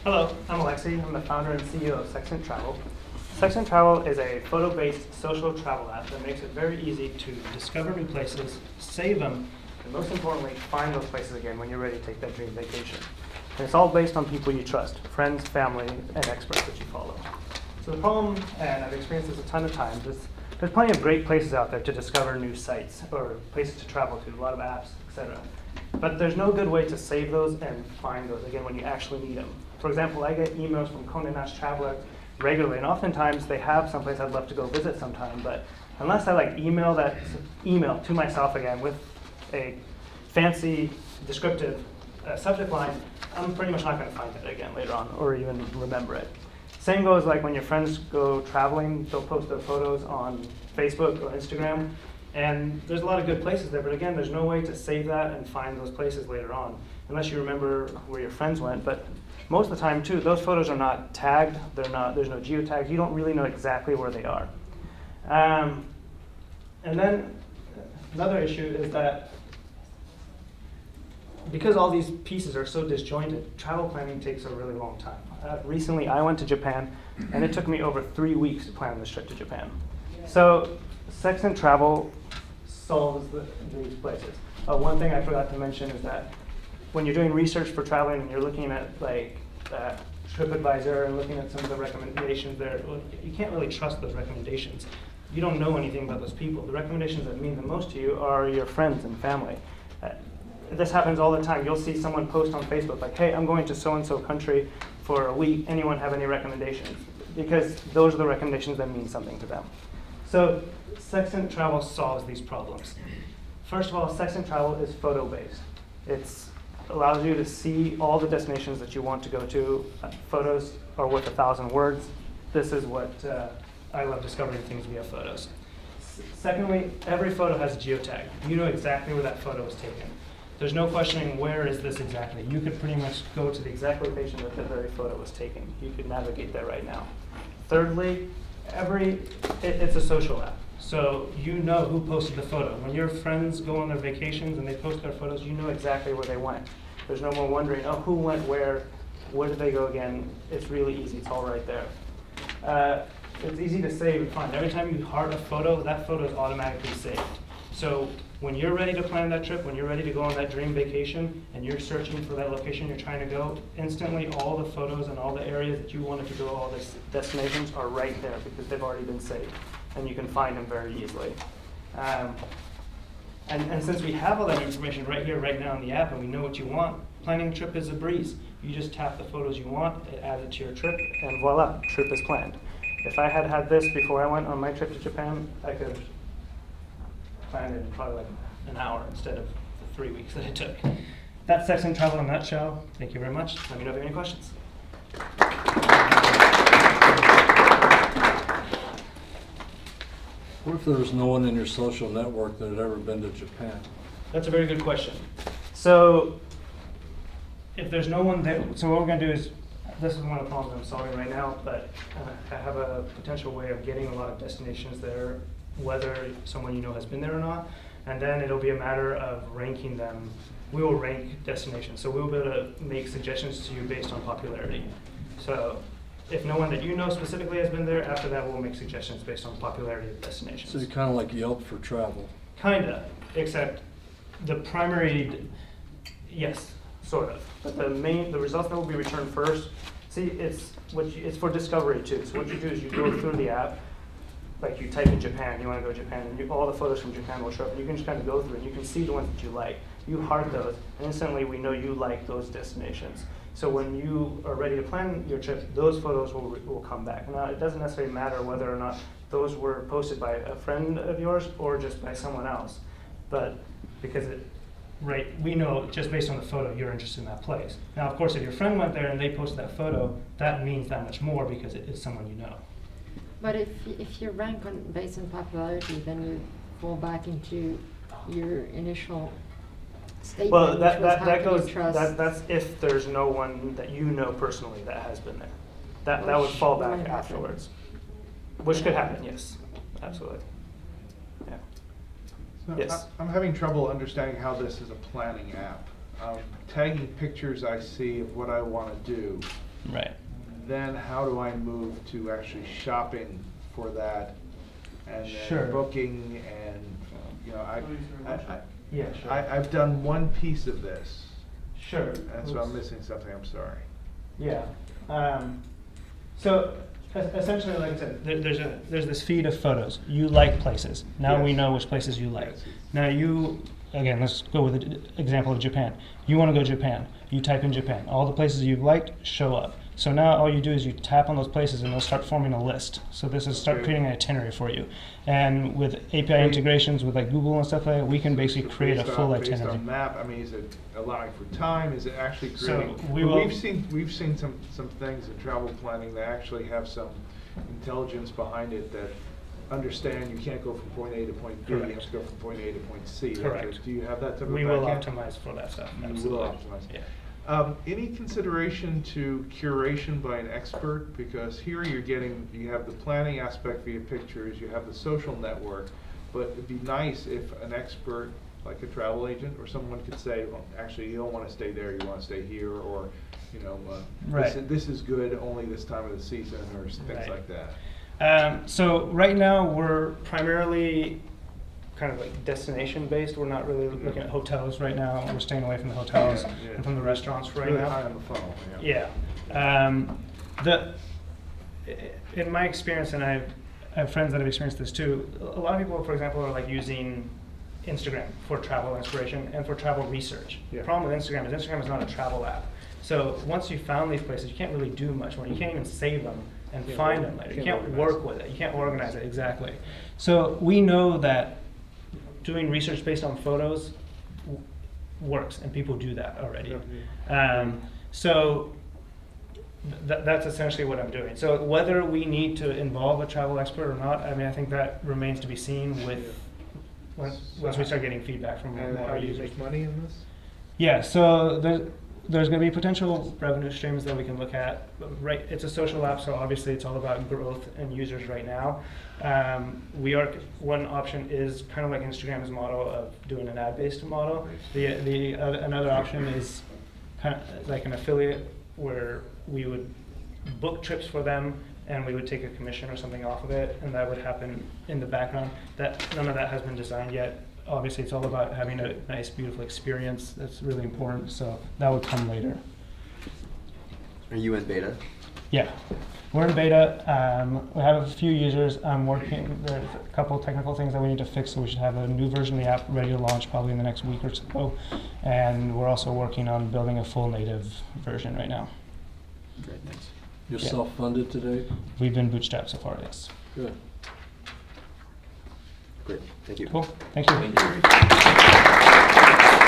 Hello, I'm Alexi. I'm the founder and CEO of Sextant Travel. Sextant Travel is a photo-based social travel app that makes it very easy to discover new places, save them, and most importantly, find those places again when you're ready to take that dream vacation. And it's all based on people you trust, friends, family, and experts that you follow. So the problem, and I've experienced this a ton of times, is there's plenty of great places out there to discover new sites or places to travel to, a lot of apps, etc. But there's no good way to save those and find those again when you actually need them. For example, I get emails from Condé Nast Traveler regularly, and oftentimes they have someplace I'd love to go visit sometime, but unless I email to myself again with a fancy descriptive subject line, I'm pretty much not going to find it again later on or even remember it. Same goes like when your friends go traveling, they'll post their photos on Facebook or Instagram, and there's a lot of good places there, but again, there's no way to save that and find those places later on, unless you remember where your friends went. But most of the time too, those photos are not tagged, there's no geotags, you don't really know exactly where they are. And then another issue is that because all these pieces are so disjointed, travel planning takes a really long time. Recently, I went to Japan, and it took me over 3 weeks to plan this trip to Japan. So Sextant Travel solves these places. One thing I forgot to mention is that when you're doing research for traveling and you're looking at TripAdvisor and looking at some of the recommendations there, well, you can't really trust those recommendations. You don't know anything about those people. The recommendations that mean the most to you are your friends and family. This happens all the time. You'll see someone post on Facebook like, hey, I'm going to so-and-so country for a week. Anyone have any recommendations? Because those are the recommendations that mean something to them. So Sextant Travel solves these problems. First of all, Sextant Travel is photo-based. It allows you to see all the destinations that you want to go to. Photos are worth 1,000 words. This is what I love, discovering things via photos. Secondly, every photo has a geotag. You know exactly where that photo was taken. There's no questioning where is this exactly. You could pretty much go to the exact location that the very photo was taken. You could navigate there right now. Thirdly, it's a social app. So you know who posted the photo. When your friends go on their vacations and they post their photos, you know exactly where they went. There's no more wondering, oh, who went where did they go again? It's really easy, it's all right there. It's easy to save and find. Every time you heart a photo, that photo is automatically saved. So when you're ready to plan that trip, when you're ready to go on that dream vacation, and you're searching for that location you're trying to go, instantly all the photos and all the areas that you wanted to go, all the destinations are right there because they've already been saved, and you can find them very easily. And since we have all that information right here, right now in the app, and we know what you want, planning a trip is a breeze. You just tap the photos you want, it adds it to your trip, and voila, trip is planned. If I had had this before I went on my trip to Japan, I could have planned it in probably like an hour instead of the 3 weeks that it took. That's Sextant Travel in a nutshell. Thank you very much. Let me know if you have any questions. What if there was no one in your social network that had ever been to Japan? That's a very good question. So if there's no one there, so what we're going to do is, this is one of the problems I'm solving right now, but I have a potential way of getting a lot of destinations there, whether someone you know has been there or not, and then it'll be a matter of ranking them. We will rank destinations, so we'll be able to make suggestions to you based on popularity. So if no one that you know specifically has been there, after that we'll make suggestions based on popularity of destinations. So you're kind of like Yelp for travel. Kinda, except the primary, yes, sort of. But the results that will be returned first, see, it's for discovery too. So what you do is you go through the app, like you type in Japan, you want to go to Japan, and all the photos from Japan will show up, and you can just kind of go through and you can see the ones that you like. You heart those, and instantly we know you like those destinations. So when you are ready to plan your trip, those photos will come back. Now, it doesn't necessarily matter whether or not those were posted by a friend of yours or just by someone else, but because we know just based on the photo you're interested in that place. Now, of course, if your friend went there and they posted that photo, that means that much more because it is someone you know. But if you rank based on popularity, then you fall back into your initial statement. Well, that's if there's no one that you know personally that has been there. That would fall back afterwards. Which could happen, yes, absolutely. Yeah. So Yes. I'm having trouble understanding how this is a planning app. Tagging pictures I see of what I want to do, Right. then how do I move to actually shopping for that, and then Sure. booking, and you know, Yeah, sure. I've done one piece of this, Sure. and so I'm missing something. I'm sorry. Yeah. So essentially, like I said, there's this feed of photos. You like places. Now we Yes. know which places you like. Yes. Now again, let's go with the example of Japan. You want to go to Japan. You type in Japan. All the places you've liked show up. So now all you do is you tap on those places and they'll start forming a list. So this is start Okay. creating an itinerary for you. And with API Okay. integrations with like Google and stuff like that, we can basically So create a based full on- Based itinerary. on map, I mean, is it allowing for time? Is it actually So creating? we will- We've seen some things in travel planning that actually have some intelligence behind it that understand you can't go from point A to point B. You have Correct. to go from point A to point C. Correct. Do you have that type of We will backend? optimize for that stuff. You will Absolutely. optimize. Yeah. Any consideration to curation by an expert? Because here you have the planning aspect via pictures, you have the social network, but it'd be nice if an expert, like a travel agent or someone could say, well, actually, you don't want to stay there, you want to stay here, or, you know, Right. this is good only this time of the season, or things Right. like that. So right now we're primarily kind of like destination based. We're not really looking at hotels right now. We're staying away from the hotels Yeah, yeah. and from the restaurants right Really now. high on the funnel, Yeah. In my experience, and I have friends that have experienced this too, a lot of people, for example, are like using Instagram for travel inspiration and for travel research. Yeah. The problem with Instagram is not a travel app. So once you found these places, you can't really do much more. You can't even save them and Can't find org- them later. You can't can't organize work it. with it. You can't organize it, exactly. So we know that doing research based on photos works, and people do that already. So that's essentially what I'm doing. So whether we need to involve a travel expert or not, I mean, I think that remains to be seen with once we start getting feedback from And more how do you users. make money in this? Yeah, so there's going to be potential revenue streams that we can look at. Right, it's a social app, so obviously it's all about growth and users right now. One option is kind of like Instagram's model of doing an ad-based model. Another option is kind of like an affiliate where we would book trips for them and we would take a commission or something off of it, and that would happen in the background. None of that has been designed yet. Obviously, it's all about having a nice, beautiful experience. That's really important. So that would come later. Are you in beta? Yeah, we're in beta. We have a few users. I'm working. There's a couple technical things that we need to fix, so we should have a new version of the app ready to launch probably in the next week or so. And we're also working on building a full native version right now. Great, thanks. You're Yeah. self-funded today? We've been bootstrapped so far, yes. Good. Great, thank you. Cool. Thank you. Thank you.